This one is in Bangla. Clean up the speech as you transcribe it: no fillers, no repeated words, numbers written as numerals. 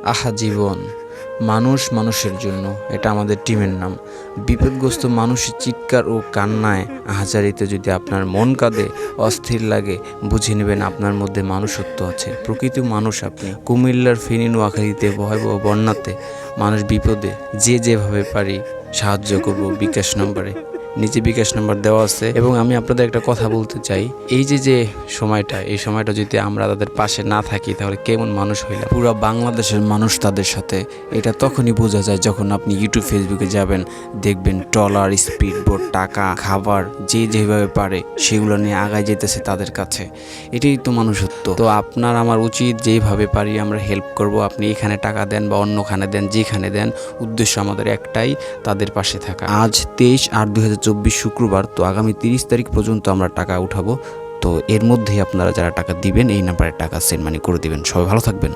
আহা জীবন, মানুষ মানুষের জন্য, এটা আমাদের টিমের নাম। বিপদগ্রস্ত মানুষের চিৎকার ও কান্নায় আহাজারিতে যদি আপনার মন কাঁদে, অস্থির লাগে, বুঝে নেবেন আপনার মধ্যে মানুষত্ব আছে। প্রকৃত মানুষ আপনি। কুমিল্লার ফেনী নোয়াখালীতে ভয়াবহ বন্যাতে মানুষ বিপদে যে যেভাবে পারি সাহায্য করব বিকাশ নম্বরে। নিচে বিকাশ নাম্বার দেওয়া আছে। এবং আমি আপনাদের একটা কথা বলতে চাই, এই যে এই সময়টা যদি আমরা তাদের পাশে না থাকি তাহলে কেমন মানুষ হইলাম। পুরো বাংলাদেশের মানুষ তাদের সাথে। এটা তখনই বোঝা যায় যখন আপনি ইউটিউব ফেসবুকে যাবেন, দেখবেন ট্রলার, স্পিড বোট, টাকা, খাবার যে যেভাবে পারে সেগুলো নিয়ে আগায় যেতেছে তাদের কাছে। এটাই তো মানুষত্ব। তো আপনার আমার উচিত যেভাবে পারি আমরা হেল্প করব। আপনি এখানে টাকা দেন বা অন্যখানে দেন, যেখানে দেন, উদ্দেশ্য আমাদের একটাই, তাদের পাশে থাকা। আজ 23/8/2024 শুক্রবার। তো আগামী 30 তারিখ পর্যন্ত আমরা টাকা উঠাবো। তো এর মধ্যেই আপনারা যারা টাকা দিবেন এই নাম্বারে টাকা সেন্ড মানি করে দিবেন। সবাই ভালো থাকবেন।